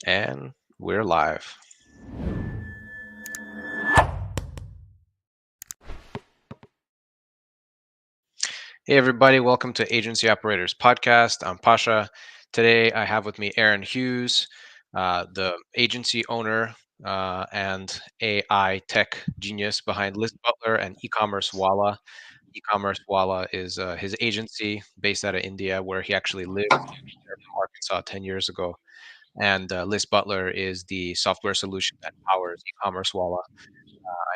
And we're live. Hey, everybody, welcome to Agency Operators Podcast. I'm Pasha. Today, I have with me Aaron Hughes, the agency owner and AI tech genius behind List Butler and E-Commerce Walla. E-Commerce Walla is his agency based out of India, where he actually lived there from Arkansas 10 years ago. And List Butler is the software solution that powers E-Commerce Walla.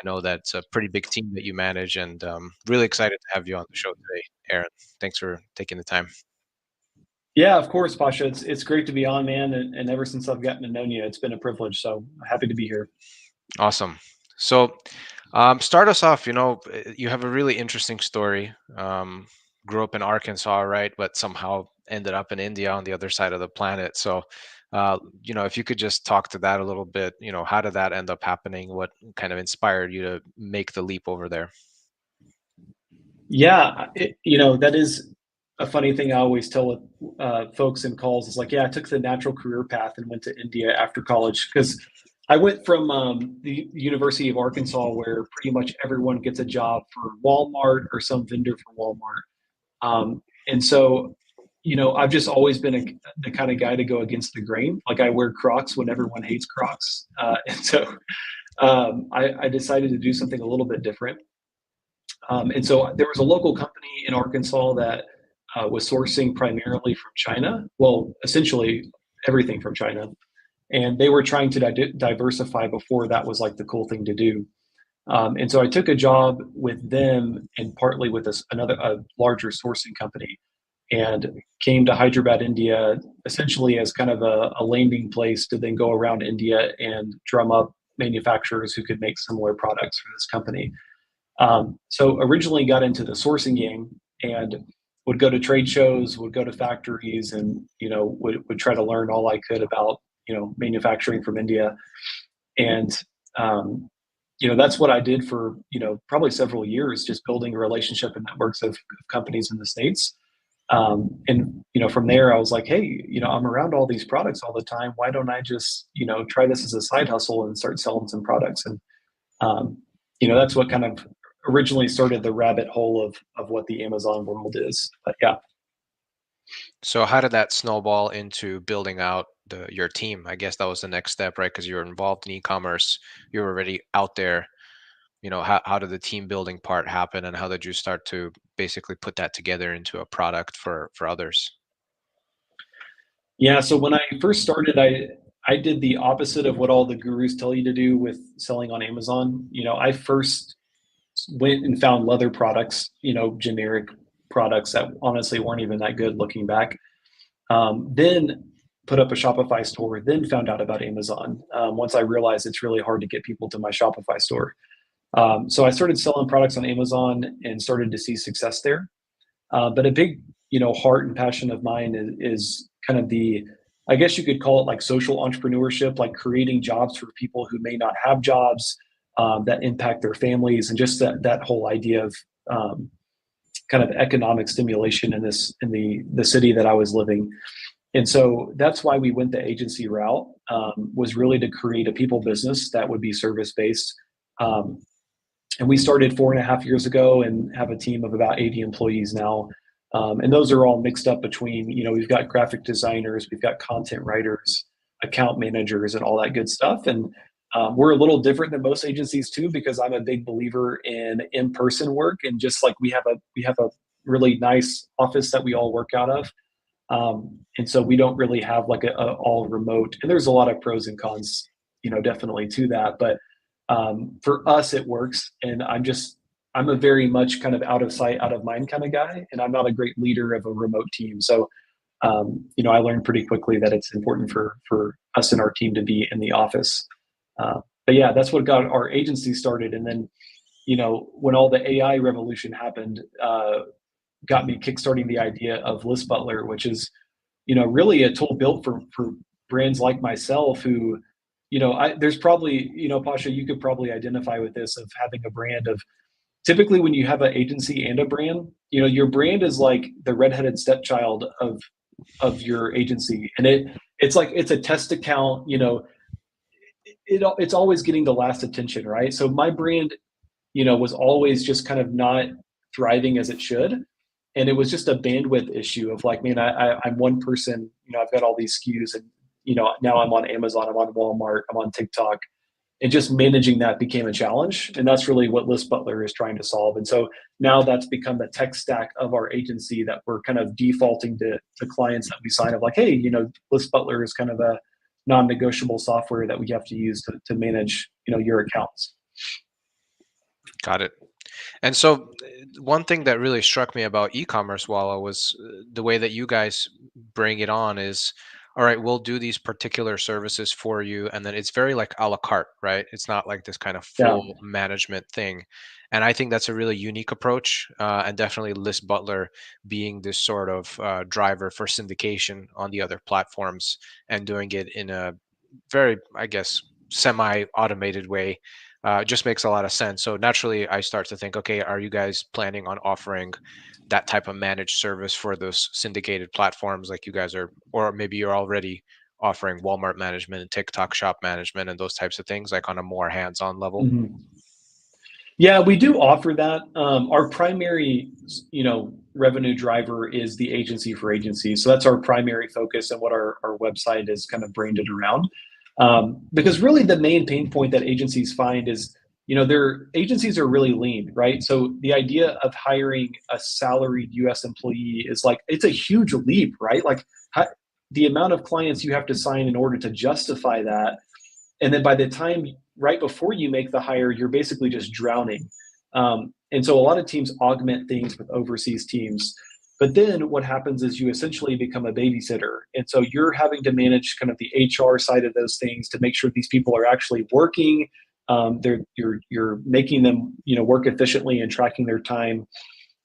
I know that's a pretty big team that you manage, and really excited to have you on the show today, Aaron. Thanks for taking the time. Yeah, of course, Pasha. It's great to be on, man. And ever since I've gotten to know you, it's been a privilege. So happy to be here. Awesome. So, start us off. You have a really interesting story. Grew up in Arkansas, right? But somehow ended up in India on the other side of the planet. So, if you could just talk to that a little bit, how did that end up happening? What kind of inspired you to make the leap over there? Yeah, that is a funny thing I always tell folks in calls. Is like, yeah, I took the natural career path and went to India after college because I went from the University of Arkansas, where pretty much everyone gets a job for Walmart or some vendor for Walmart. And so, I've just always been the kind of guy to go against the grain. Like I wear Crocs when everyone hates Crocs. And so I decided to do something a little bit different. And so there was a local company in Arkansas that was sourcing primarily from China. Well, essentially everything from China. And they were trying to diversify before that was like the cool thing to do. And so I took a job with them and partly with a larger sourcing company, and came to Hyderabad, India, essentially as kind of a landing place to then go around India and drum up manufacturers who could make similar products for this company. So originally got into the sourcing game and would go to trade shows, would go to factories, and would try to learn all I could about manufacturing from India. And that's what I did for probably several years, just building a relationship and networks of companies in the states. And from there, I was like, hey, I'm around all these products all the time. Why don't I just try this as a side hustle and start selling some products? And um, that's what kind of originally started the rabbit hole of what the Amazon world is. But yeah. So how did that snowball into building out your team? I guess that was the next step, right? Because you were involved in e-commerce, you were already out there. How did the team building part happen, and how did you start to basically put that together into a product for others? Yeah, so when I first started, I did the opposite of what all the gurus tell you to do with selling on Amazon. I first went and found leather products, generic products that honestly weren't even that good looking back. Then put up a Shopify store, then found out about Amazon. Once I realized it's really hard to get people to my Shopify store. So I started selling products on Amazon and started to see success there. But a big, heart and passion of mine is kind of I guess you could call it like social entrepreneurship, like creating jobs for people who may not have jobs that impact their families, and just that whole idea of kind of economic stimulation in the city that I was living. And so that's why we went the agency route, was really to create a people business that would be service based. Um, and we started 4.5 years ago and have a team of about 80 employees now. And those are all mixed up between, we've got graphic designers, we've got content writers, account managers, and all that good stuff. And we're a little different than most agencies too, because I'm a big believer in in-person work. And just like we have a really nice office that we all work out of. And so we don't really have like a all remote, and there's a lot of pros and cons, definitely to that. But for us, it works. And I'm a very much kind of out of sight, out of mind kind of guy. And I'm not a great leader of a remote team. So, I learned pretty quickly that it's important for us and our team to be in the office. But yeah, that's what got our agency started. And then, when all the AI revolution happened, got me kickstarting the idea of List Butler, which is, really a tool built for brands like myself who, there's probably, Pasha, you could probably identify with this of having a brand of typically when you have an agency and a brand, your brand is like the redheaded stepchild of your agency. And it's a test account, it's always getting the last attention, right? So my brand, was always just kind of not thriving as it should. And it was just a bandwidth issue of like, man, I'm one person, I've got all these SKUs and, now I'm on Amazon, I'm on Walmart, I'm on TikTok, and just managing that became a challenge. And that's really what List Butler is trying to solve. And so now that's become the tech stack of our agency that we're kind of defaulting to clients that we sign of like, hey, List Butler is kind of a non-negotiable software that we have to use to manage, your accounts. Got it. And so, one thing that really struck me about e-commerce Walla was the way that you guys bring it on is, all right, we'll do these particular services for you, and then it's very like a la carte, right? It's not like this kind of Yeah. full management thing. And I think that's a really unique approach, and definitely List Butler being this sort of driver for syndication on the other platforms and doing it in a very, I guess, semi-automated way just makes a lot of sense. So naturally, I start to think, okay, are you guys planning on offering that type of managed service for those syndicated platforms like you guys are, or maybe you're already offering Walmart management and TikTok shop management and those types of things, like on a more hands-on level? Mhm. Yeah, we do offer that. Our primary, revenue driver is the agency for agency. So that's our primary focus and what our website is kind of branded around. Because really the main pain point that agencies find is, their agencies are really lean, right? So the idea of hiring a salaried US employee is like, it's a huge leap, right? Like how, the amount of clients you have to sign in order to justify that, and then by the time right before you make the hire, you're basically just drowning. And so a lot of teams augment things with overseas teams. But then what happens is you essentially become a babysitter. And so you're having to manage kind of the HR side of those things to make sure these people are actually working. You're making them work efficiently and tracking their time.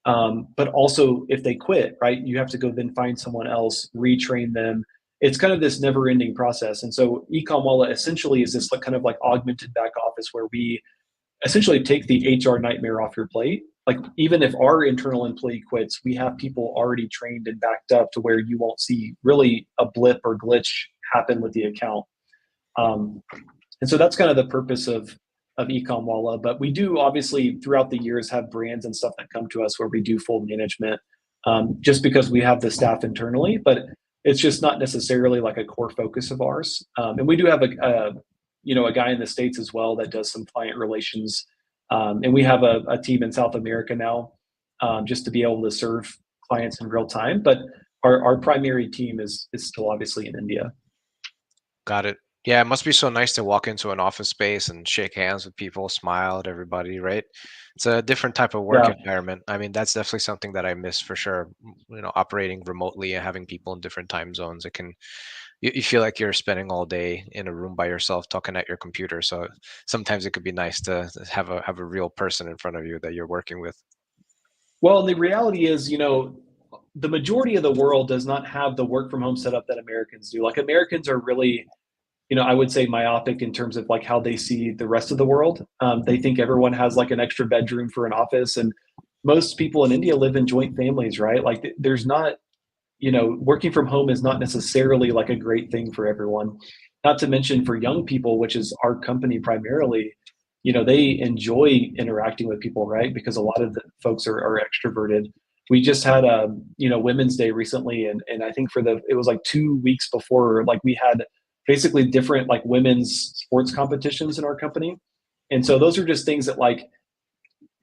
But also, if they quit, right, you have to go then find someone else, retrain them. It's kind of this never-ending process. And so, Ecom Walla essentially is this like kind of like augmented back office where we essentially take the HR nightmare off your plate. Like even if our internal employee quits, we have people already trained and backed up to where you won't see really a blip or glitch happen with the account. Um, and so that's kind of the purpose of Ecom Walla. But we do obviously throughout the years have brands and stuff that come to us where we do full management, just because we have the staff internally. But it's just not necessarily like a core focus of ours. And we do have a guy in the States as well that does some client relations. And we have a team in South America now, just to be able to serve clients in real time. But our primary team is still obviously in India. Got it. Yeah, it must be so nice to walk into an office space and shake hands with people, smile at everybody, right? It's a different type of work Yeah. environment. I mean, that's definitely something that I miss for sure. Operating remotely and having people in different time zones, it can you feel like you're spending all day in a room by yourself talking at your computer. So sometimes it could be nice to have a real person in front of you that you're working with. Well, the reality is, the majority of the world does not have the work from home setup that Americans do. Like Americans are really, I would say myopic in terms of like how they see the rest of the world. They think everyone has like an extra bedroom for an office, and most people in India live in joint families, right? Like there's not, working from home is not necessarily like a great thing for everyone. Not to mention for young people, which is our company primarily, they enjoy interacting with people, right? Because a lot of the folks are extroverted. We just had a, Women's Day recently, and I think it was like 2 weeks before, like we had basically different like women's sports competitions in our company. And so those are just things that like,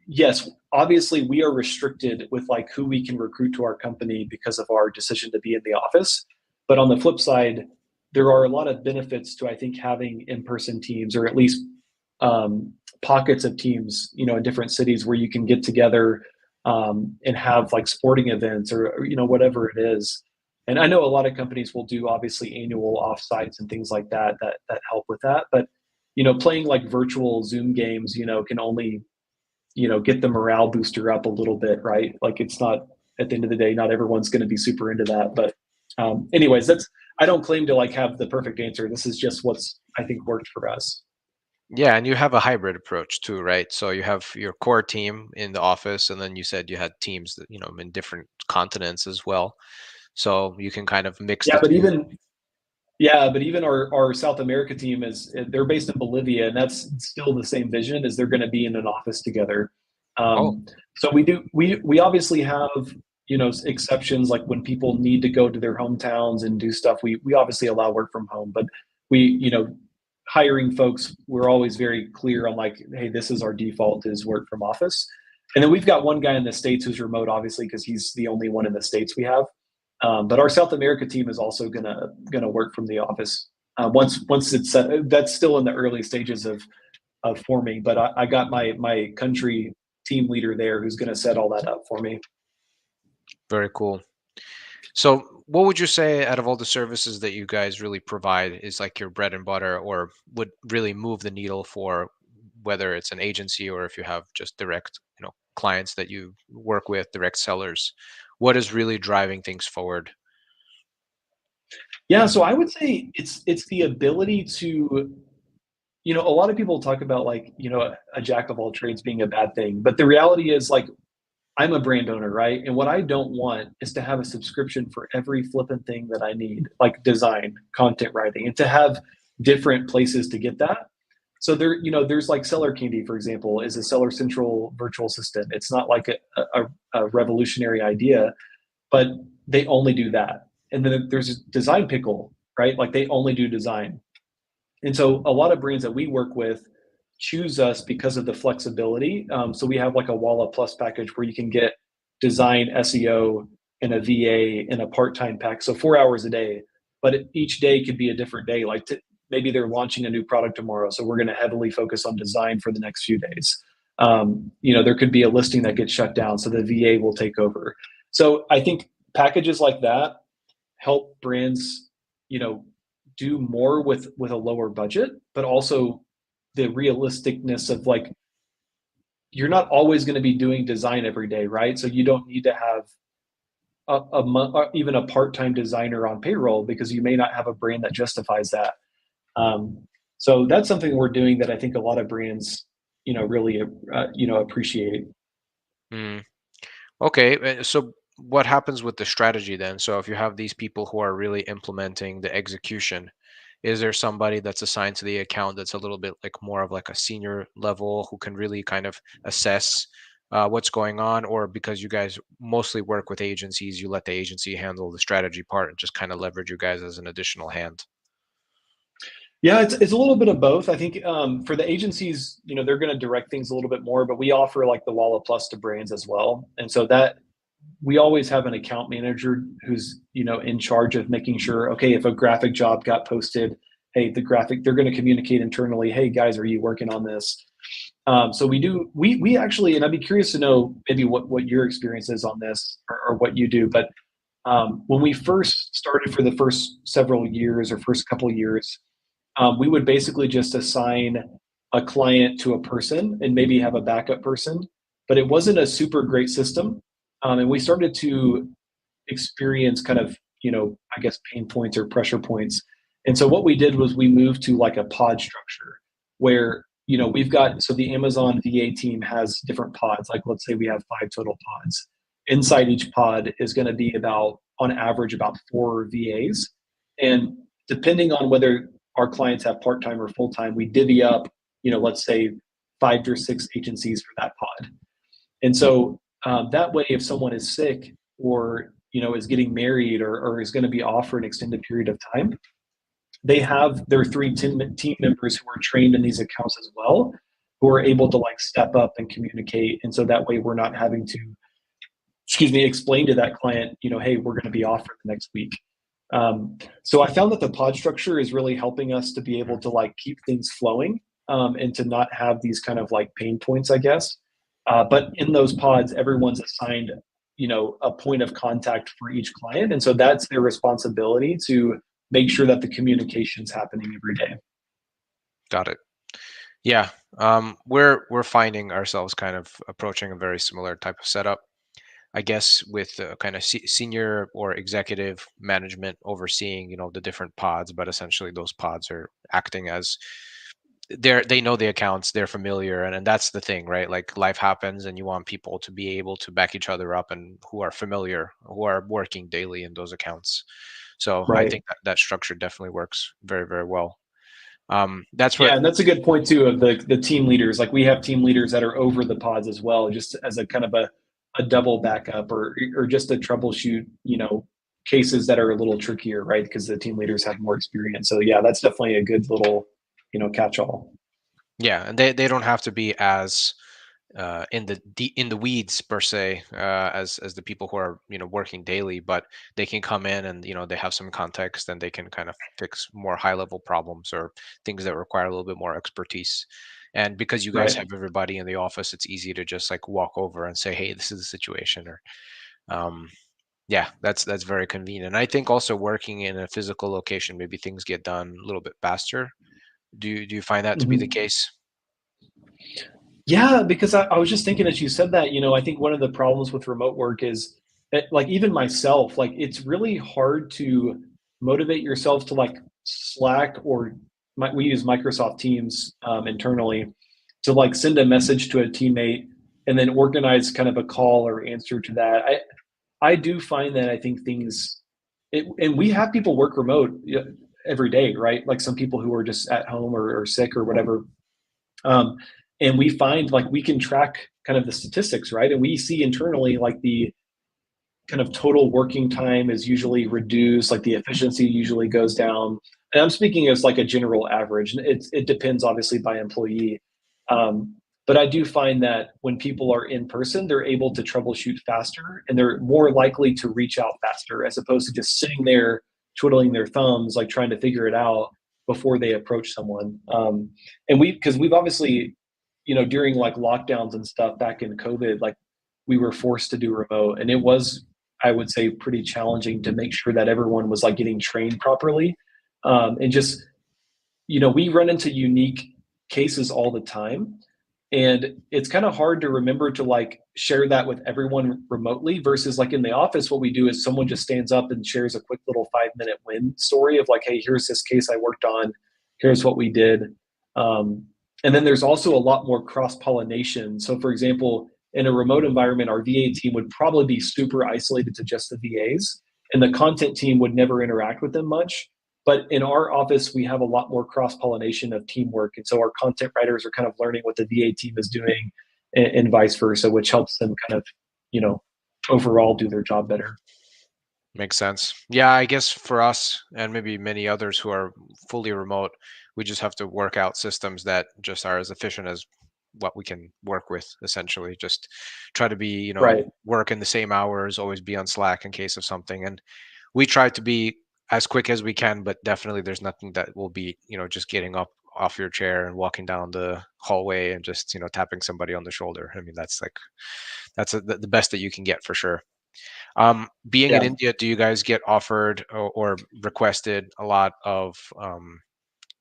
yes, obviously we are restricted with like who we can recruit to our company because of our decision to be in the office. But on the flip side, there are a lot of benefits to I think having in-person teams, or at least pockets of teams, in different cities where you can get together and have like sporting events or whatever it is. And I know a lot of companies will do obviously annual offsites and things like that help with that. But playing like virtual Zoom games, can only get the morale booster up a little bit, right? Like it's not at the end of the day, not everyone's going to be super into that. But anyways, I don't claim to like have the perfect answer. This is just what's I think worked for us. Yeah, and you have a hybrid approach too, right? So you have your core team in the office, and then you said you had teams that, in different continents as well. So you can kind of mix Yeah, the but two. Yeah, but even our South America team is they're based in Bolivia, and that's still the same vision is they're going to be in an office together. Oh, So we obviously have exceptions like when people need to go to their hometowns and do stuff. We obviously allow work from home, but we hiring folks we're always very clear on like, hey, this is our default is work from office. And then we've got one guy in the States who's remote, obviously, because he's the only one in the States we have. But our South America team is also gonna work from the office once it's set. That's still in the early stages of forming, but I got my country team leader there who's gonna set all that up for me. very cool. So, what would you say out of all the services that you guys really provide is like your bread and butter, or would really move the needle for whether it's an agency or if you have just direct, clients that you work with, direct sellers? What is really driving things forward? Yeah, so I would say it's the ability to a lot of people talk about like a jack of all trades being a bad thing, but the reality is like I'm a brand owner, right? And what I don't want is to have a subscription for every flippin' thing that I need, like design, content writing, and to have different places to get that. So there's like Seller Candy, for example, is a Seller Central virtual assistant. It's not like a revolutionary idea, but they only do that. And then there's Design Pickle, right? Like they only do design. And so a lot of brands that we work with choose us because of the flexibility. So we have like a Walla Plus package where you can get design, SEO, and a VA in a part-time pack. So 4 hours a day, but each day could be a different day. Like maybe they're launching a new product tomorrow, so we're going to heavily focus on design for the next few days. There could be a listing that gets shut down, so the VA will take over. So I think packages like that help brands, you know, do more with a lower budget, but also the realisticness of like you're not always going to be doing design every day, right? So you don't need to have even a part-time designer on payroll because you may not have a brand that justifies that. Um, so that's something we're doing that I think a lot of brands, really, appreciate. Mm, okay, so what happens with the strategy then? So if you have these people who are really implementing the execution, is there somebody that's assigned to the account that's a little bit like more of like a senior level who can really kind of assess what's going on, or because you guys mostly work with agencies, you let the agency handle the strategy part and just kind of leverage you guys as an additional hand? Yeah, it's a little bit of both. I think for the agencies, they're going to direct things a little bit more, but we offer like the Walla Plus to brands as well, and so that we always have an account manager who's in charge of making sure, okay, if a graphic job got posted, hey, the graphic, they're going to communicate internally, hey guys, are you working on this? So we actually, and I'd be curious to know maybe what your experience is on this, or what you do. But when we first started for the first several years or first couple of years, we would basically just assign a client to a person and maybe have a backup person, but it wasn't a super great system. And we started to experience kind of, I guess, pain points or pressure points. And so what we did was we moved to like a pod structure where, we've got, so the Amazon VA team has different pods. Like let's say we have 5 total pods. Inside each pod is going to be about, on average, about 4 VAs. And depending on whether our clients have part-time or full-time, we divvy up, let's say 5 or 6 agencies for that pod. And so that way, if someone is sick or is getting married, or is going to be off for an extended period of time, they have their team members who are trained in these accounts as well, who are able to like step up and communicate. And so that way, we're not having to, excuse me, explain to that client, hey, we're going to be off for the next week. So I found that the pod structure is really helping us to be able Mm. to like keep things flowing, and to not have these kind of like pain points, I guess. But in those pods, everyone's assigned, a point of contact for each client, and so that's their responsibility to make sure that the communication's happening every day. Got it. Yeah, we're finding ourselves kind of approaching a very similar type of setup. I guess with kind of senior or executive management overseeing, the different pods, but essentially those pods are acting as they know the accounts, they're familiar, and that's the thing, right? Like life happens, and you want people to be able to back each other up and who are familiar, who are working daily in those accounts. So I Right. think that structure definitely works very, very well. That's Yeah, what. and that's a good point too of the team leaders. Like we have team leaders that are over the pods as well, just as a kind of a double backup or just a troubleshoot, cases that are a little trickier, right? Because the team leaders have more experience. So yeah, that's definitely a good little, catch all. Yeah, and they don't have to be as in the weeds per se, as the people who are working daily, but they can come in and they have some context and they can kind of fix more high level problems or things that require a little bit more expertise. And because you guys Right. have everybody in the office, it's easy to just like walk over and say, hey, this is the situation. Or um, yeah, that's very convenient. I think also working in a physical location, maybe things get done a little bit faster. Do you find that to be the Mhm. case? Yeah, because I was just thinking as you said that, I think one of the problems with remote work is that, like, even myself, like, it's really hard to motivate yourself to like Slack or we use Microsoft Teams internally to like send a message to a teammate and then organize kind of a call or answer to that. I do find that I think and we have people work remote every day, right? Like some people who are just at home or sick or whatever. Um, and we find like we can track kind of the statistics, right? And we see internally like the kind of total working time is usually reduced, like the efficiency usually goes down. And I'm speaking as like a general average. And it depends obviously by employee. Um, but I do find that when people are in person, they're able to troubleshoot faster and they're more likely to reach out faster as opposed to just sitting there twiddling their thumbs, like trying to figure it out before they approach someone. And because we've obviously, during like lockdowns and stuff back in COVID, like we were forced to do remote and it was, I would say, pretty challenging to make sure that everyone was like getting trained properly. And just, we run into unique cases all the time. And it's kind of hard to remember to like share that with everyone remotely versus like in the office, what we do is someone just stands up and shares a quick little 5-minute win story of like, hey, here's this case I worked on. Here's what we did. Um, and then there's also a lot more cross pollination. So, for example, in a remote environment, our VA team would probably be super isolated to just the VAs, and the content team would never interact with them much. But in our office, we have a lot more cross pollination of teamwork. And so our content writers are kind of learning what the VA team is doing and vice versa, which helps them kind of, you know, overall do their job better. Makes sense. Yeah, I guess for us and maybe many others who are fully remote, we just have to work out systems that just are as efficient as what we can work with, essentially. Just try to be, Right. work in the same hours, always be on Slack in case of something. And we try to be as quick as we can, but definitely there's nothing that will be, just getting up off your chair and walking down the hallway and just, tapping somebody on the shoulder. I mean, that's like, the best that you can get for sure. Being in Yeah. India, do you guys get offered or requested a lot of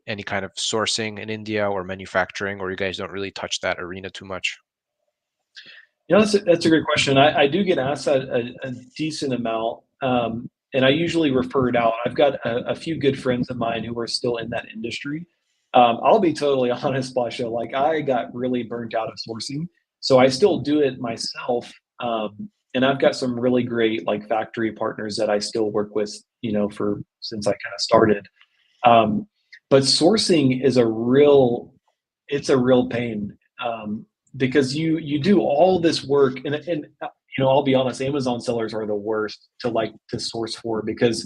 any kind of sourcing in India or manufacturing, or you guys don't really touch that arena too much? That's a great question. I do get asked that a decent amount, and I usually refer it out. I've got a few good friends of mine who are still in that industry. I'll be totally honest, Pasha. Like I got really burnt out of sourcing, so I still do it myself. And I've got some really great like factory partners that I still work with, for since I kind of started. Um, but sourcing is it's a real pain because you do all this work and I'll be honest, Amazon sellers are the worst to source for because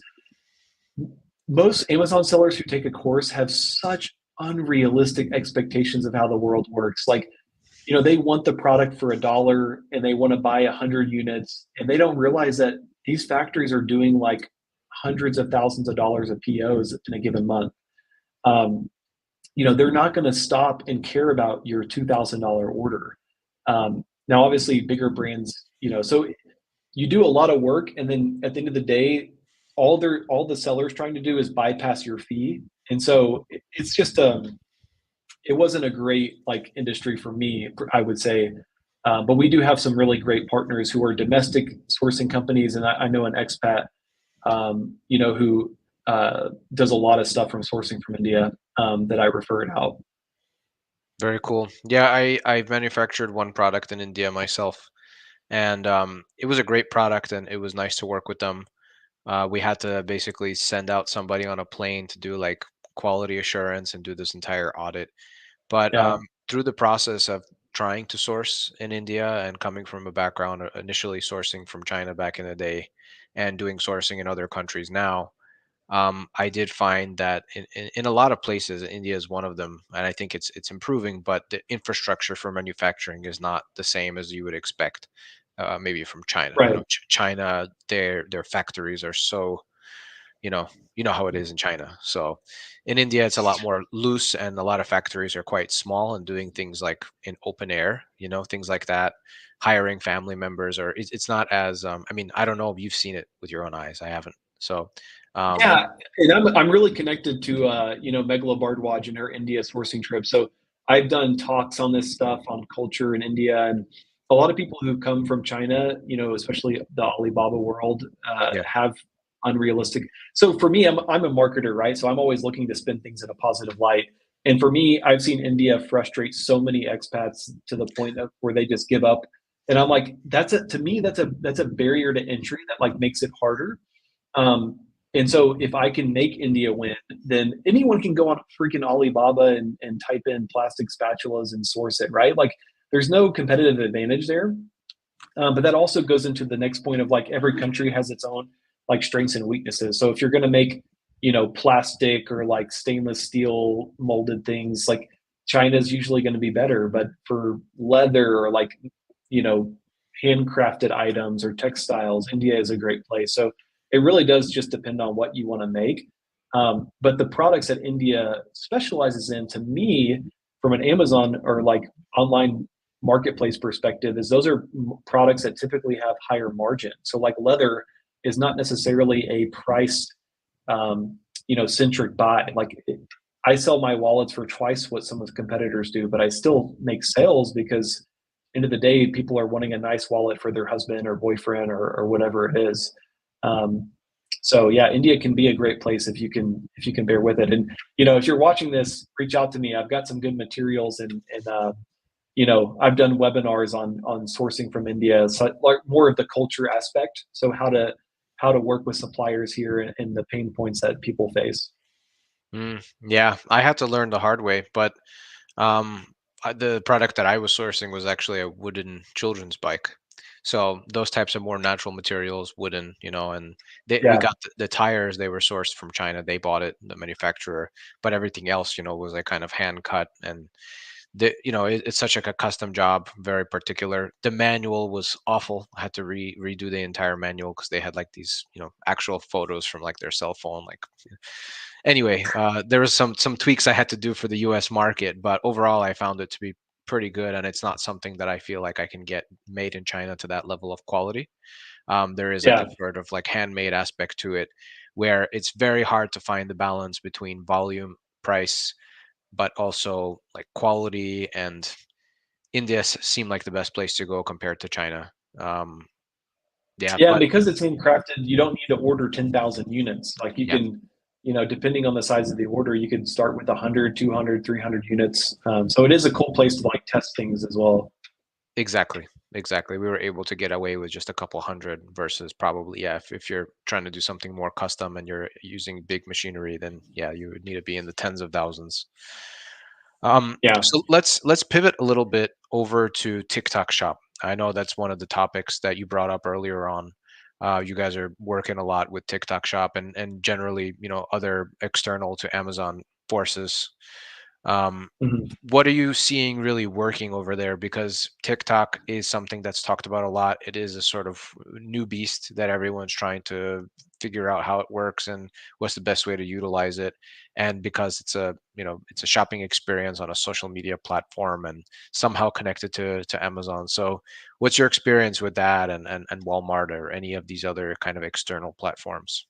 most Amazon sellers who take a course have such unrealistic expectations of how the world works. Like, they want the product for $1 and they want to buy 100 units, and they don't realize that these factories are doing like hundreds of thousands of dollars of POs in a given month. Um, they're not going to stop and care about your $2,000 order. Now, obviously, bigger brands, so you do a lot of work, and then at the end of the day, all the sellers trying to do is bypass your fee, and so it's just it wasn't a great like industry for me, I would say. But we do have some really great partners who are domestic sourcing companies, and I know an expat, who does a lot of stuff from sourcing from India that I referred out. Very cool. Yeah, I've manufactured one product in India myself, and it was a great product, and it was nice to work with them. We had to basically send out somebody on a plane to do like quality assurance and do this entire audit. But Yeah. through the process of trying to source in India and coming from a background initially sourcing from China back in the day and doing sourcing in other countries now, I did find that in a lot of places, India is one of them, and I think it's improving. But the infrastructure for manufacturing is not the same as you would expect, maybe from China. You know, Right. China, their factories are so, you know how it is in China. So in India, it's a lot more loose, and a lot of factories are quite small and doing things like in open air, things like that. Hiring family members, or it's not as. I mean, I don't know if you've seen it with your own eyes. I haven't. So, um, Yeah, and I'm really connected to Meghala Bardwaj and her India sourcing trip. So I've done talks on this stuff on culture in India, and a lot of people who come from China, especially the Alibaba world, yeah, have unrealistic. So for me, I'm a marketer, right? So I'm always looking to spin things in a positive light. And for me, I've seen India frustrate so many expats to the point of where they just give up. And I'm like, to me, that's a barrier to entry that like makes it harder. Um, and so if I can make India win, then anyone can go on freaking Alibaba and type in plastic spatulas and source it, right? Like there's no competitive advantage there. But that also goes into the next point of like every country has its own like strengths and weaknesses. So if you're going to make, plastic or like stainless steel molded things, like China's usually going to be better. But for leather or like, you know, handcrafted items or textiles, India is a great place. So it really does just depend on what you want to make. But the products that India specializes in, to me, from an Amazon or like online marketplace perspective, is those are products that typically have higher margin. So like leather is not necessarily a price centric buy. Like I sell my wallets for twice what some of the competitors do, but I still make sales because end of the day, people are wanting a nice wallet for their husband or boyfriend or whatever it is. Um, so yeah, India can be a great place if you can bear with it. And if you're watching this, reach out to me. I've got some good materials and I've done webinars on sourcing from India, so like more of the culture aspect. So how to work with suppliers here and the pain points that people face. yeah, I had to learn the hard way, but um, the product that I was sourcing was actually a wooden children's bike. So those types of more natural materials, wooden, and we Yeah, got the tires. They were sourced from China. They bought it, the manufacturer, but everything else, was like kind of hand cut, and it's such like a custom job, very particular. The manual was awful. I had to redo the entire manual because they had like these, actual photos from like their cell phone, like anyway, there was some tweaks I had to do for the US market, but overall I found it to be pretty good, and it's not something that I feel like I can get made in China to that level of quality. There is like a yeah. sort of like handmade aspect to it where it's very hard to find the balance between volume, price, but also like quality, and India seemed like the best place to go compared to China. Um, yeah, Yeah, and but because it's handcrafted, you don't need to order 10,000 units. Like you yeah, can, depending on the size of the order, you can start with 100, 200, 300 units. So it is a cool place to like test things as well. exactly. Exactly. We were able to get away with just a couple hundred versus probably, yeah, if you're trying to do something more custom and you're using big machinery, then yeah, you would need to be in the tens of thousands. Yeah. So let's pivot a little bit over to TikTok Shop. I know that's one of the topics that you brought up earlier on. You guys are working a lot with TikTok Shop and generally, other external to Amazon forces. Um, Mhm. what are you seeing really working over there? Because TikTok is something that's talked about a lot. It is a sort of new beast that everyone's trying to figure out how it works and what's the best way to utilize it. And because it's a shopping experience on a social media platform and somehow connected to Amazon. So what's your experience with that and Walmart or any of these other kind of external platforms?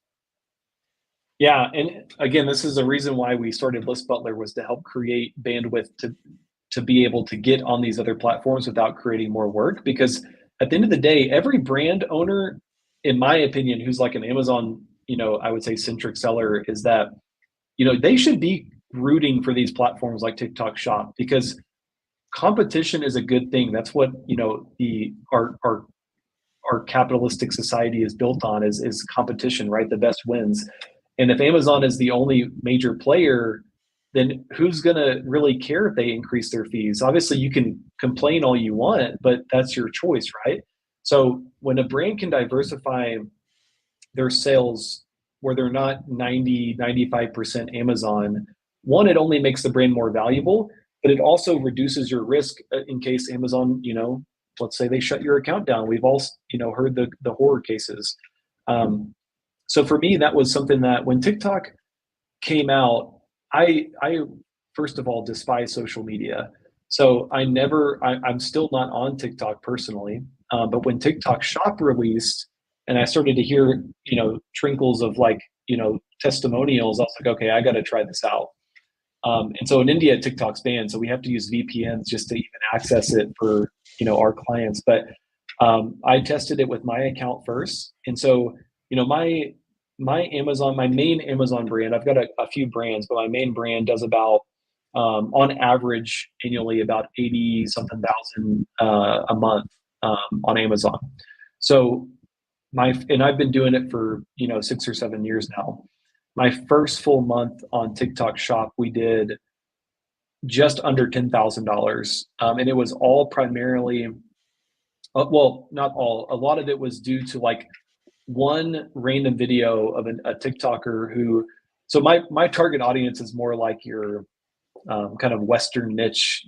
Yeah, and again, this is the reason why we started List Butler was to help create bandwidth to be able to get on these other platforms without creating more work. Because at the end of the day, every brand owner, in my opinion, who's like an Amazon, I would say centric seller, is that they should be rooting for these platforms like TikTok Shop because competition is a good thing. That's what the our our capitalistic society is built on is competition, right? The best wins. And if Amazon is the only major player, then who's going to really care if they increase their fees? Obviously, you can complain all you want, but that's your choice, right? So when a brand can diversify their sales where they're not 90, 95% Amazon, one, it only makes the brand more valuable, but it also reduces your risk in case Amazon, let's say they shut your account down. We've all, heard the horror cases. Um, so for me, that was something that when TikTok came out, I first of all despise social media. So I'm still not on TikTok personally. But when TikTok Shop released, and I started to hear, trinkles of like, testimonials, I was like, okay, I got to try this out. And so in India, TikTok's banned, so we have to use VPNs just to even access it for our clients. But I tested it with my account first, and so my Amazon, my main Amazon brand, I've got a few brands, but my main brand does about on average annually about 80 something thousand a month on Amazon. So and I've been doing it for 6 or 7 years now. My first full month on TikTok Shop, we did just under $10,000, and it was all primarily, well, not all. A lot of it was due to like one random video of a TikToker who. So my target audience is more like your kind of Western niche,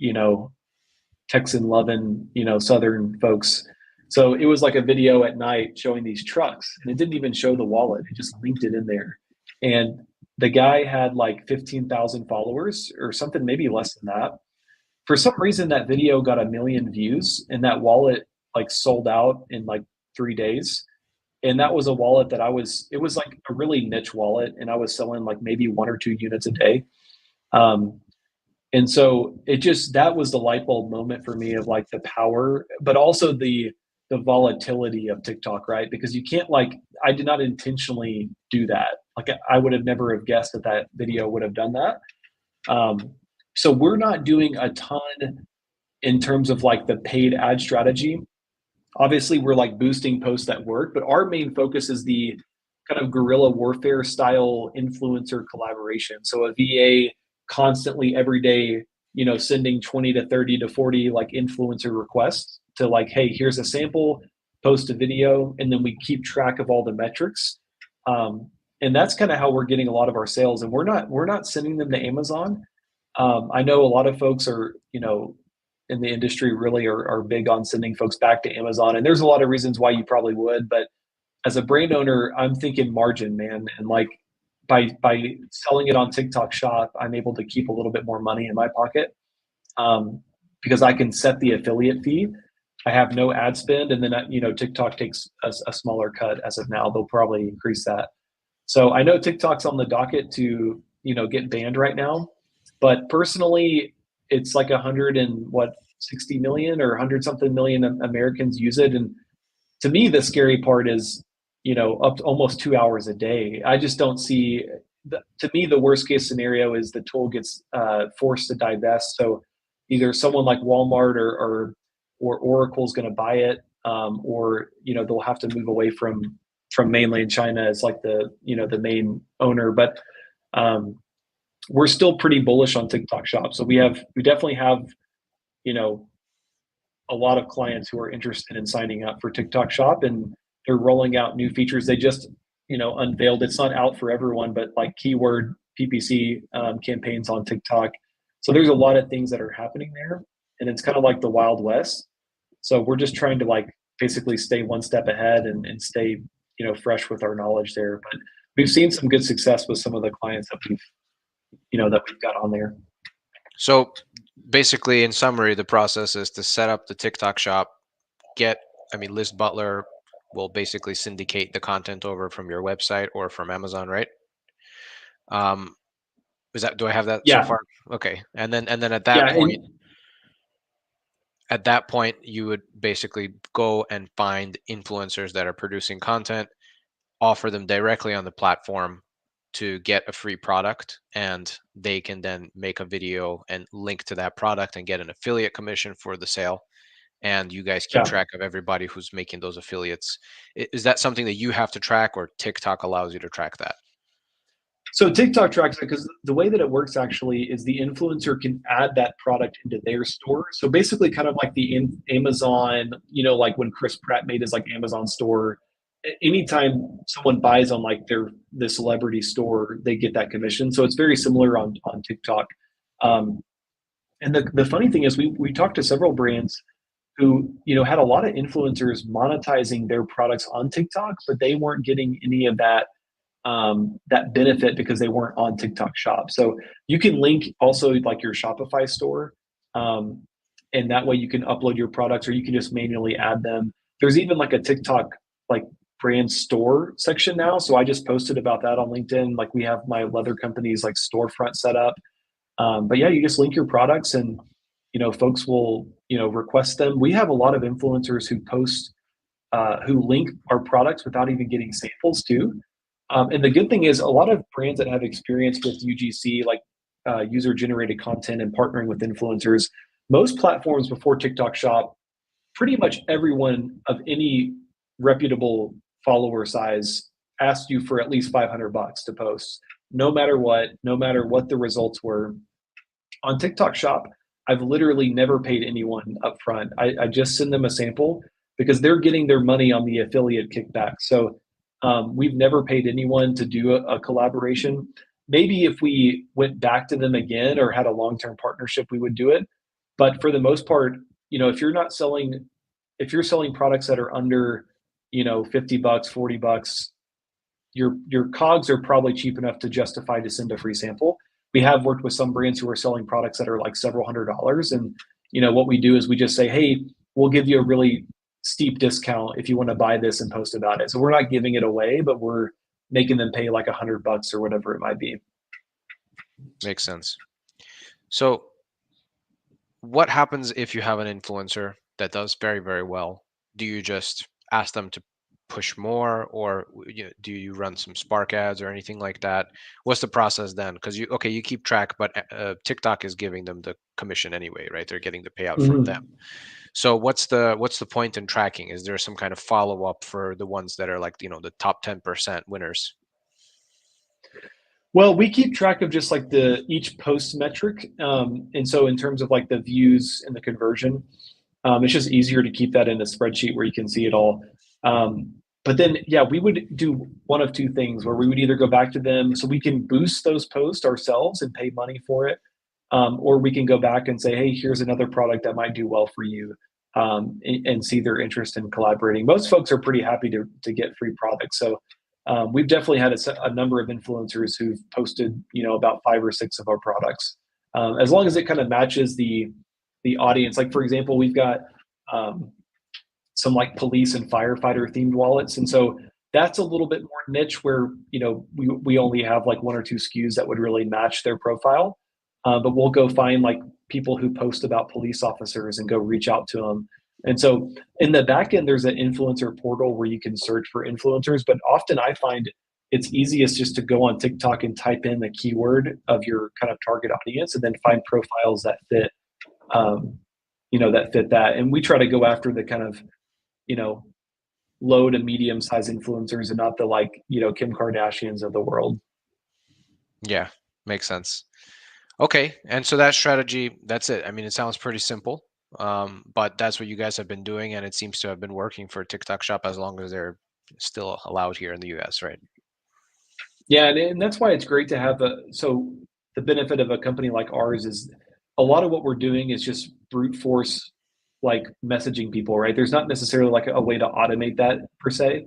Texan loving, Southern folks. So it was like a video at night showing these trucks, and it didn't even show the wallet. It just linked it in there. And the guy had like 15,000 followers or something, maybe less than that. For some reason, that video got 1 million views, and that wallet like sold out in like 3 days. And that was a wallet that it was like a really niche wallet, and I was selling like maybe 1 or 2 units a day. Um, and so that was the light bulb moment for me of like the power, but also the volatility of TikTok, right? Because you can't I did not intentionally do that. Like I would have never have guessed that video would have done that. So we're not doing a ton in terms of like the paid ad strategy. Obviously, we're like boosting posts that work, but our main focus is the kind of guerrilla warfare style influencer collaboration. So a VA constantly every day, sending 20 to 30 to 40 like influencer requests to like, hey, here's a sample, post a video, and then we keep track of all the metrics. And that's kind of how we're getting a lot of our sales. And we're not sending them to Amazon. I know a lot of folks are, in the industry really are big on sending folks back to Amazon. And there's a lot of reasons why you probably would, but as a brand owner, I'm thinking margin, man. And like by selling it on TikTok Shop, I'm able to keep a little bit more money in my pocket because I can set the affiliate fee. I have no ad spend, and then TikTok takes a smaller cut as of now. They'll probably increase that. So I know TikTok's on the docket to get banned right now, but personally, it's like 60 million or 100 something million Americans use it, and to me, the scary part is, up to almost 2 hours a day. I just don't see. To me, the worst case scenario is the tool gets forced to divest. So either someone like Walmart or Oracle is going to buy it, or they'll have to move away from mainland China as like the main owner. But we're still pretty bullish on TikTok Shop. So we definitely have a lot of clients who are interested in signing up for TikTok Shop, and they're rolling out new features. They just unveiled. It's not out for everyone, but like keyword PPC campaigns on TikTok. So there's a lot of things that are happening there, and it's kind of like the Wild West. So we're just trying to like basically stay one step ahead and stay fresh with our knowledge there. But we've seen some good success with some of the clients that we've got on there. So basically, in summary, the process is to set up the TikTok shop, list Butler will basically syndicate the content over from your website or from Amazon, right? Do I have that so Yeah, far? Okay. And then yeah, and at that point, you would basically go and find influencers that are producing content, offer them directly on the platform to get a free product, and they can then make a video and link to that product and get an affiliate commission for the sale. and you guys keep Yeah. track of everybody who's making those affiliates. Is that something that you have to track, or TikTok allows you to track that? So TikTok tracks it because the way that it works actually is the influencer can add that product into their store. So basically, kind of like Amazon, like when Chris Pratt made his like Amazon store. Anytime someone buys on like the celebrity store, they get that commission. So it's very similar on TikTok. Um, and the funny thing is, we talked to several brands who had a lot of influencers monetizing their products on TikTok, but they weren't getting any of that benefit because they weren't on TikTok Shop. So you can link also like your Shopify store, um, and that way you can upload your products, or you can just manually add them. There's even like a TikTok like brand store section now. So I just posted about that on LinkedIn. Like we have my leather company's like storefront set up. But yeah, you just link your products, and folks will request them. We have a lot of influencers who post who link our products without even getting samples too. And the good thing is, a lot of brands that have experience with UGC, like user generated content and partnering with influencers, most platforms before TikTok Shop, pretty much everyone of any reputable follower size asked you for at least $500 to post, no matter what the results were. On TikTok Shop, I've literally never paid anyone upfront. I just send them a sample because they're getting their money on the affiliate kickback. So we've never paid anyone to do a collaboration. Maybe if we went back to them again or had a long-term partnership, we would do it. But for the most part, if you're selling products that are under, $50, $40, your cogs are probably cheap enough to justify to send a free sample. We have worked with some brands who are selling products that are like several $100s, and what we do is we just say, hey, we'll give you a really steep discount if you want to buy this and post about it. So we're not giving it away, but we're making them pay like $100 or whatever it might be. Makes sense. So what happens if you have an influencer that does very, very well? Do you just ask them to push more, or do you run some Spark ads or anything like that? What's the process then? Because you keep track, but TikTok is giving them the commission anyway, right? They're getting the payout from them. Mhm. So what's the point in tracking? Is there some kind of follow up for the ones that are like the top 10% winners? Well, we keep track of just like the each post metric, and so in terms of like the views and the conversion, it's just easier to keep that in a spreadsheet where you can see it all. But then, yeah, we would do one of two things where we would either go back to them so we can boost those posts ourselves and pay money for it, or we can go back and say, hey, here's another product that might do well for you, and see their interest in collaborating. Most folks are pretty happy to get free products. So we've definitely had a number of influencers who've posted, about 5 or 6 of our products, as long as it kind of matches the audience. Like for example, we've got um, some like police and firefighter themed wallets, and so that's a little bit more niche where we only have like 1 or 2 SKUs that would really match their profile. But we'll go find like people who post about police officers and go reach out to them. And so in the back end, there's an influencer portal where you can search for influencers. But often I find it's easiest just to go on TikTok and type in the keyword of your kind of target audience and then find profiles that fit um, that fit that. And we try to go after the kind of, you know, low to medium size influencers and not the like, Kim Kardashians of the world. Yeah, makes sense. Okay, and so that strategy, that's it. I mean, it sounds pretty simple, but that's what you guys have been doing, and it seems to have been working for TikTok Shop as long as they're still allowed here in the US, right? Yeah. And that's why it's great to have so the benefit of a company like ours is a lot of what we're doing is just brute force, like messaging people, right? There's not necessarily like a way to automate that per se.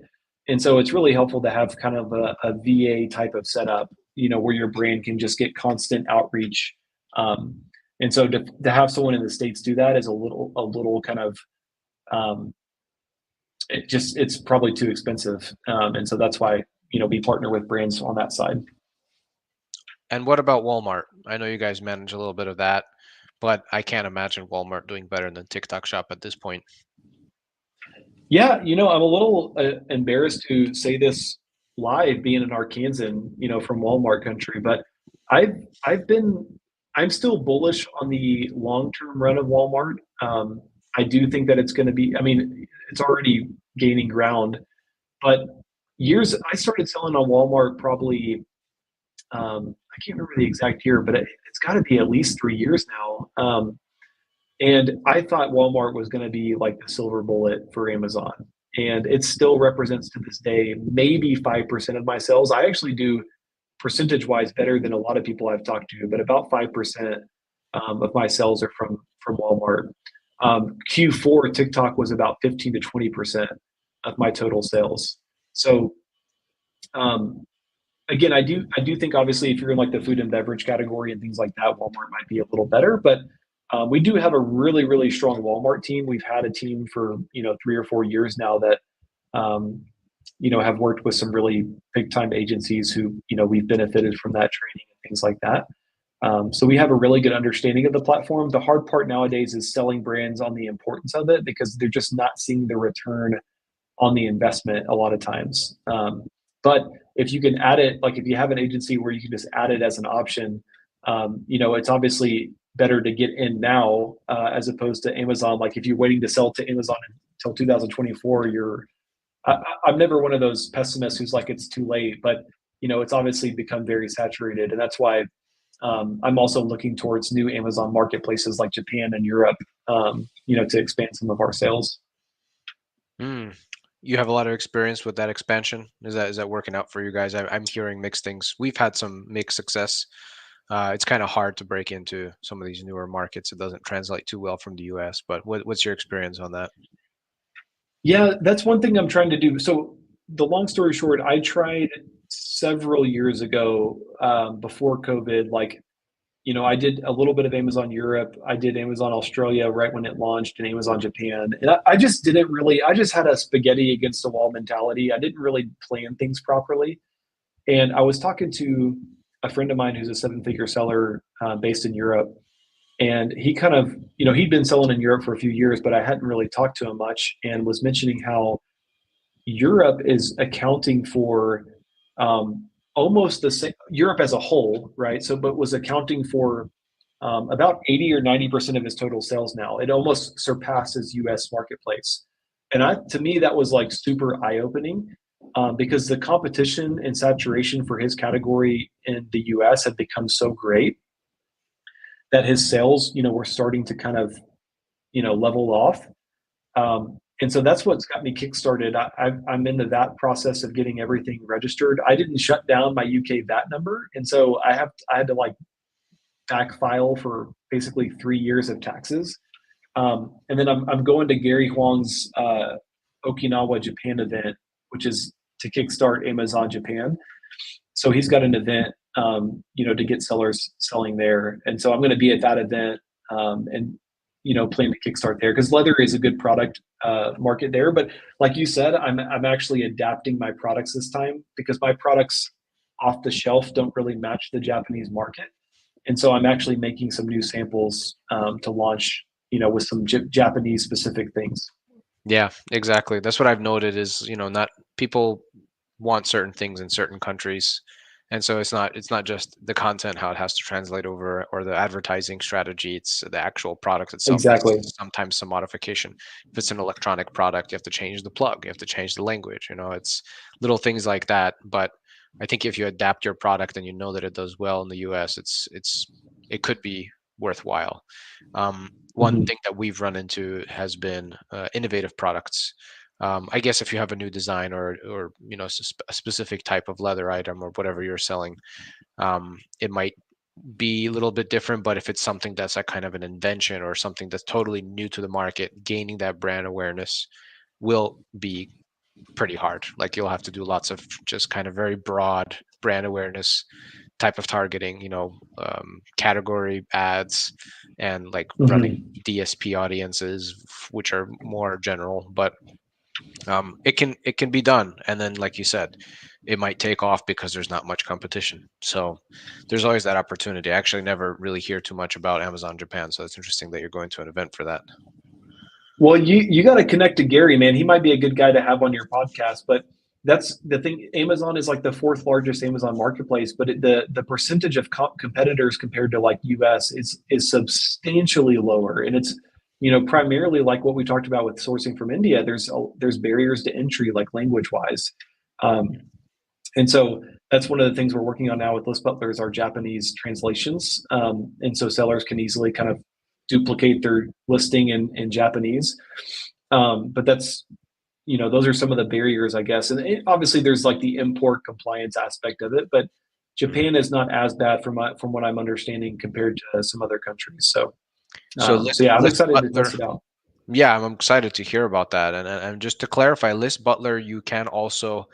And so it's really helpful to have kind of a VA type of setup, where your brand can just get constant outreach. Um, and so to have someone in the States do that is a little kind of, um, it's probably too expensive. And so that's why, we partner with brands on that side. And what about Walmart? I know you guys manage a little bit of that, but I can't imagine Walmart doing better than TikTok Shop at this point. Yeah, I'm a little embarrassed to say this live, being an Arkansan, from Walmart country, but I've I've been I'm still bullish on the long term run of Walmart. I do think that it's going to be, I mean, it's already gaining ground, but I started selling on Walmart probably, I can't remember the exact year, but it's got to be at least 3 years now. And I thought Walmart was going to be like the silver bullet for Amazon. And it still represents to this day maybe 5% of my sales. I actually do percentage wise better than a lot of people I've talked to, but about 5% of my sales are from Walmart. Q4 TikTok was about 15 to 20% of my total sales. So um, again, I do think obviously if you're in like the food and beverage category and things like that, Walmart might be a little better. But we do have a really strong Walmart team. We've had a team for 3 or 4 years now that um, have worked with some really big time agencies who we've benefited from that training and things like that. So we have a really good understanding of the platform. The hard part nowadays is selling brands on the importance of it because they're just not seeing the return on the investment a lot of times. But if you can add it, like if you have an agency where you can just add it as an option, it's obviously better to get in now as opposed to Amazon. Like if you're waiting to sell to Amazon until 2024, I'm never one of those pessimists who's like it's too late, but it's obviously become very saturated, and that's why I'm also looking towards new Amazon marketplaces like Japan and Europe, to expand some of our sales. Mm. You have a lot of experience with that expansion. Is that working out for you guys? I'm hearing mixed things. We've had some mixed success. It's kind of hard to break into some of these newer markets. It doesn't translate too well from the U.S. But what's your experience on that? Yeah, that's one thing I'm trying to do. So the long story short, I tried several years ago before COVID. Like, I did a little bit of Amazon Europe. I did Amazon Australia right when it launched, and Amazon Japan. And I just didn't really. I just had a spaghetti against the wall mentality. I didn't really plan things properly. And I was talking to a friend of mine who's a seven-figure seller based in Europe, and he kind of, he'd been selling in Europe for a few years, but I hadn't really talked to him much, and was mentioning how Europe is accounting for almost the same, Europe as a whole, right? So, but was accounting for about 80 or 90% of his total sales now. It almost surpasses US marketplace. And to me, that was like super eye opening because the competition and saturation for his category in the US had become so great that his sales, were starting to kind of, level off. And so that's what's got me kickstarted. I'm into that process of getting everything registered. I didn't shut down my UK VAT number, and so I had to like back file for basically 3 years of taxes. And then I'm going to Gary Huang's Okinawa Japan event, which is to kickstart Amazon Japan. So he's got an event, to get sellers selling there, and so I'm going to be at that event and plan to kickstart there because leather is a good product market there. But like you said, I'm actually adapting my products this time because my products off the shelf don't really match the Japanese market, and so I'm actually making some new samples to launch, with some Japanese specific things. Yeah, exactly. That's what I've noted is, not people want certain things in certain countries. And so it's not just the content how it has to translate over or the advertising strategy, it's the actual product itself Exactly. needs sometimes some modification. If it's an electronic product, you have to change the plug, you have to change the language, it's little things like that. But I think if you adapt your product and you know that it does well in the US, it could be worthwhile. One Hmm. thing that we've run into has been innovative products. I guess if you have a new design or a specific type of leather item or whatever you're selling, it might be a little bit different. But if it's something that's a kind of an invention or something that's totally new to the market, gaining that brand awareness will be pretty hard. Like you'll have to do lots of just kind of very broad brand awareness type of targeting, category ads and like running Hmm. DSP audiences, which are more general. But it can be done, and then like you said, it might take off because there's not much competition. So there's always that opportunity. I actually never really hear too much about Amazon Japan, so it's interesting that you're going to an event for that. Well, you got to connect to Gary, man. He might be a good guy to have on your podcast. But that's the thing. Amazon is like the fourth largest Amazon marketplace, but the percentage of competitors compared to like US is substantially lower, and primarily like what we talked about with sourcing from India, there's barriers to entry, like language wise. Um, and so that's one of the things we're working on now with List Butler is our Japanese translations. And so sellers can easily kind of duplicate their listing in Japanese. But those are some of the barriers, I guess. And obviously there's like the import compliance aspect of it, but Mhm. Japan is not as bad from what I'm understanding compared to some other countries. So, So so yeah, I'm List excited to Butler. test it out. Yeah, I'm excited to hear about that. And just to clarify, List Butler, you can also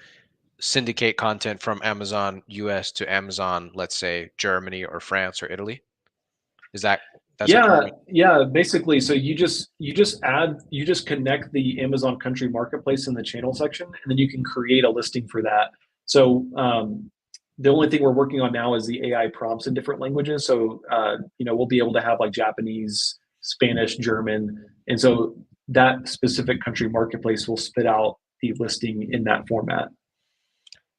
syndicate content from Amazon US to Amazon, let's say Germany or France or Italy. Is that's what you Yeah, mean? yeah. Basically, so you just connect the Amazon Country Marketplace in the channel section, and then you can create a listing for that. So the only thing we're working on now is the AI prompts in different languages. So we'll be able to have like Japanese, Spanish, German, and so that specific country marketplace will spit out the listing in that format.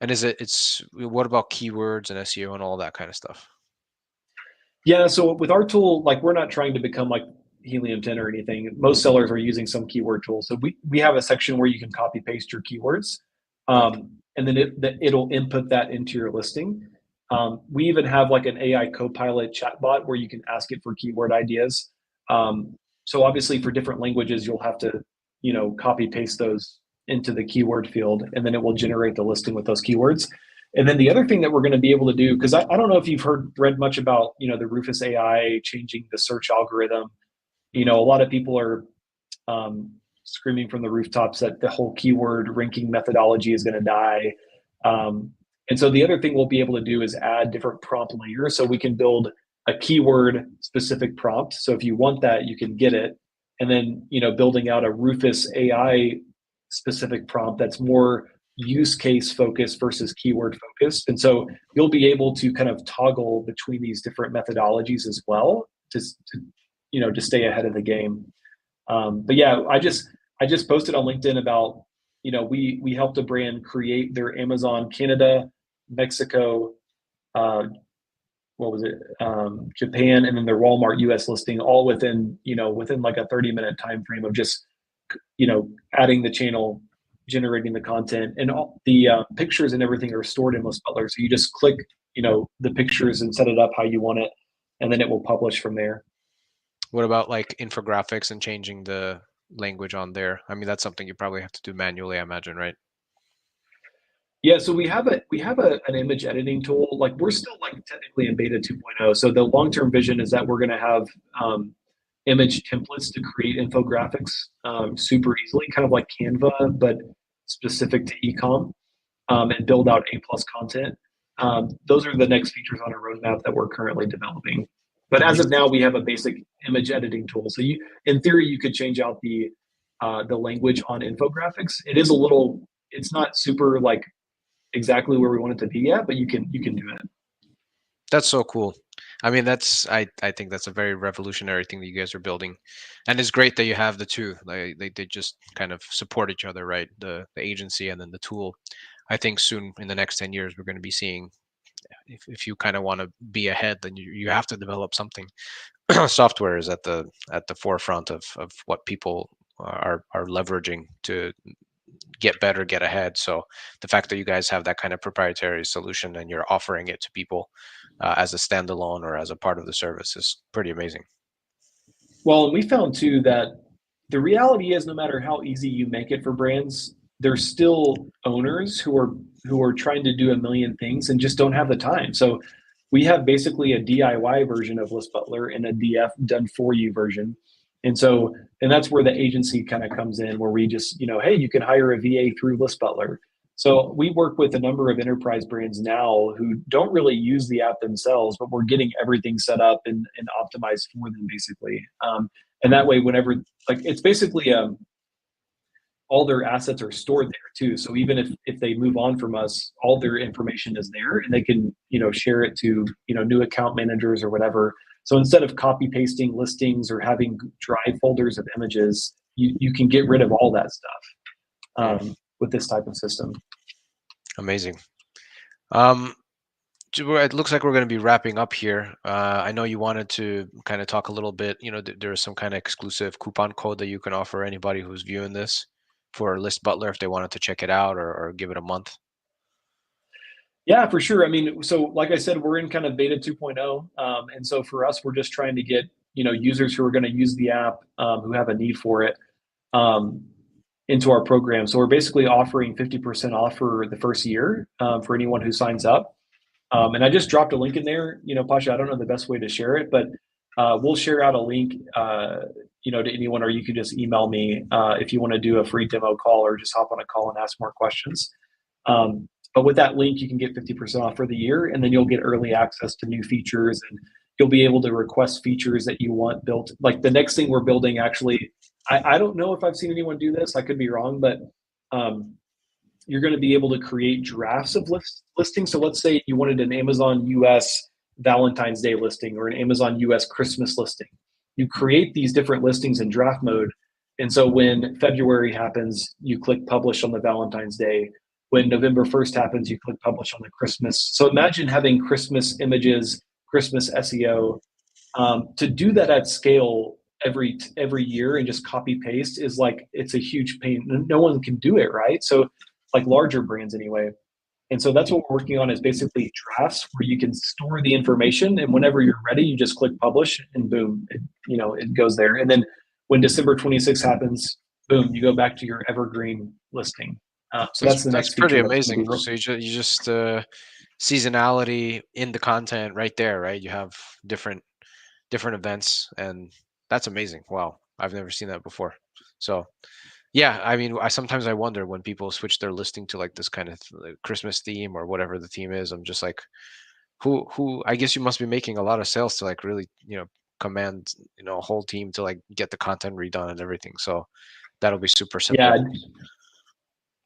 And it's what about keywords and SEO and all that kind of stuff? Yeah, so with our tool, like we're not trying to become like Helium 10 or anything. Most sellers are using some keyword tool. So we have a section where you can copy paste your keywords, Okay. and then it'll input that into your listing. We even have like an AI co-pilot chatbot where you can ask it for keyword ideas. So obviously for different languages, you'll have to, copy paste those into the keyword field, and then it will generate the listing with those keywords. And then the other thing that we're going to be able to do, because I don't know if you've read much about, the Rufus AI changing the search algorithm. A lot of people are screaming from the rooftops that the whole keyword ranking methodology is going to die. Um, and so the other thing we'll be able to do is add different prompt layers. So we can build a keyword specific prompt. So if you want that, you can get it. And then, building out a Rufus AI specific prompt that's more use case focused versus keyword focused. And so you'll be able to kind of toggle between these different methodologies as well to stay ahead of the game. But yeah, I just posted on LinkedIn about we helped a brand create their Amazon Canada, Mexico, uh, what was it, Japan, and then their Walmart US listing, all within like a 30-minute time frame of just adding the channel, generating the content, and all the pictures and everything are stored in List Butler. So you just click the pictures and set it up how you want it, and then it will publish from there. What about like infographics and changing the language on there? I mean, that's something you probably have to do manually, I imagine, right? Yeah, so we have an image editing tool. Like we're still like technically in beta 2.0. So the long-term vision is that we're going to have image templates to create infographics super easily, kind of like Canva, but specific to ecom, and build out A+ content. Those are the next features on our roadmap that we're currently developing. But as of Amazing. now, we have a basic image editing tool. So in theory, you could change out the language on infographics. It's not super like exactly where we want it to be yet, but you can do it. That's so cool. I mean, I think that's a very revolutionary thing that you guys are building, and it's great that you have the two. Like they just kind of support each other, right? The agency and then the tool. I think soon in the next 10 years we're going to be seeing if you kind of want to be ahead, then you have to develop something. Software is at the forefront of what people are leveraging to get better, get ahead. So the fact that you guys have that kind of proprietary solution and you're offering it to people as a standalone or as a part of the service is pretty amazing. Well, and we found too that the reality is no matter how easy you make it for brands, there's still owners who are trying to do a million things and just don't have the time. So we have basically a DIY version of List Butler and a DF done for you version. And that's where the agency kind of comes in, where we just, hey, you can hire a VA through List Butler. So we work with a number of enterprise brands now who don't really use the app themselves, but we're getting everything set up and optimized for them basically. And that way, whenever, like, it's basically all their assets are stored there too. So even if they move on from us, all their information is there, and they can share it to new account managers or whatever. So instead of copy pasting listings or having drive folders of images, you can get rid of all that stuff Mm, with this type of system. amazing. Um, It looks like we're going to be wrapping up here. I know you wanted to kind of talk a little bit. There's some kind of exclusive coupon code that you can offer anybody who's viewing this for List Butler if they wanted to check it out or give it a month. Yeah, for sure. I mean, so like I said, we're in kind of beta 2.0. And so for us, we're just trying to get, users who are going to use the app, who have a need for it, um, into our program. So we're basically offering 50% off for the first year, for anyone who signs up. And I just dropped a link in there. Pasha, I don't know the best way to share it, but we'll share out a link, to anyone, or you can just email me if you want to do a free demo call or just hop on a call and ask more questions. But with that link, you can get 50% off for the year, and then you'll get early access to new features, and you'll be able to request features that you want built. Like the next thing we're building, actually, I don't know if I've seen anyone do this. I could be wrong, but um, you're going to be able to create drafts of listings. So let's say you wanted an Amazon US Valentine's Day listing or an Amazon US Christmas listing. You create these different listings in draft mode. And so when February happens, you click publish on the Valentine's Day. When November 1st happens, you click publish on the Christmas. So imagine having Christmas images, Christmas SEO. To do that at scale every year and just copy paste is like, it's a huge pain. No one can do it, right? So like larger brands anyway. And so that's what we're working on, is basically drafts where you can store the information, and whenever you're ready, you just click publish and boom, it goes there. And then when December 26th happens, boom, you go back to your evergreen listing. So that's the That's next pretty feature that's going to amazing. be real. So you just seasonality in the content right there, right? You have different events, and that's amazing. Wow, I've never seen that before. So yeah, I mean, I sometimes I wonder when people switch their listing to like this kind of like Christmas theme or whatever the theme is. I'm just like, who? I guess you must be making a lot of sales to like really, command, a whole team to like get the content redone and everything. So that'll be super Yeah, simple.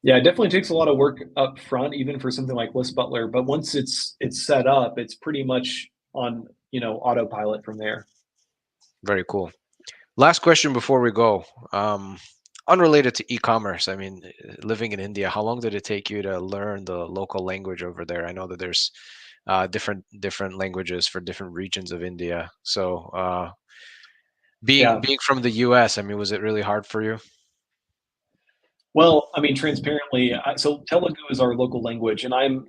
yeah, it definitely takes a lot of work up front, even for something like List Butler. But once it's set up, it's pretty much on autopilot from there. Very cool. Last question before we go. Um, Unrelated to e-commerce. I mean, living in India, how long did it take you to learn the local language over there? I know that there's different languages for different regions of India. So being Yeah. being from the US, I mean, was it really hard for you? Well, I mean, transparently, so Telugu is our local language, and I'm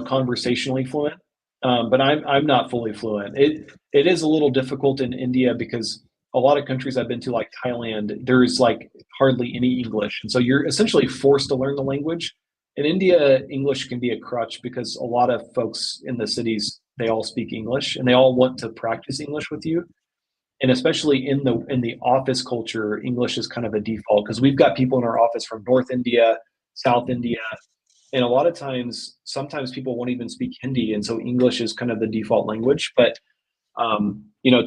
conversationally fluent, but I'm not fully fluent. It is a little difficult in India because a lot of countries I've been to, like Thailand, there's like hardly any English, and so you're essentially forced to learn the language. In India, English can be a crutch because a lot of folks in the cities, they all speak English and they all want to practice English with you. And especially in the office culture, English is kind of a default because we've got people in our office from North India, South India, and a lot of times, sometimes people won't even speak Hindi, and so English is kind of the default language. But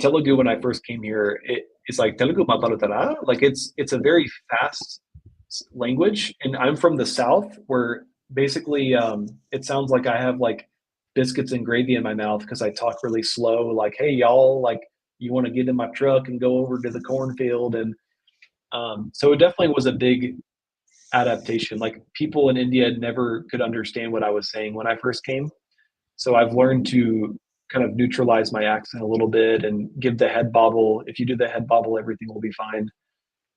Telugu, when I first came here, it's like Telugu Matarutara. Like it's a very fast language, and I'm from the South, where basically it sounds like I have like biscuits and gravy in my mouth because I talk really slow. Like, hey y'all, like you want to get in my truck and go over to the cornfield, and so it definitely was a big adaptation. Like people in India never could understand what I was saying when I first came. So I've learned to kind of neutralize my accent a little bit and give the head bobble. If you do the head bobble, everything will be fine.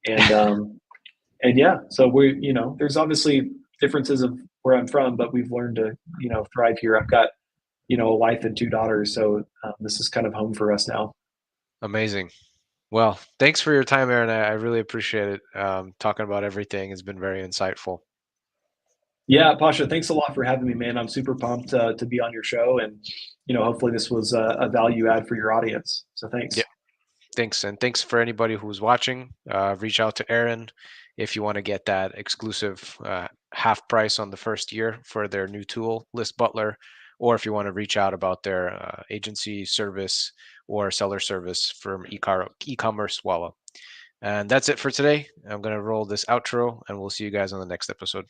And yeah, so there's obviously differences of where I'm from, but we've learned to, thrive here. I've got, a wife and two daughters. So this is kind of home for us now. Amazing. Well, thanks for your time, Aaron. I really appreciate it. Talking about everything has been very insightful. Yeah, Pasha, thanks a lot for having me, man. I'm super pumped to be on your show, and hopefully this was a value add for your audience. So Yeah, thanks. thanks. And thanks for anybody who's watching. Reach out to Aaron if you want to get that exclusive half price on the first year for their new tool, List Butler, or if you want to reach out about their agency service or seller service from E-Commerce Walla. And that's it for today. I'm going to roll this outro, and we'll see you guys on the next episode.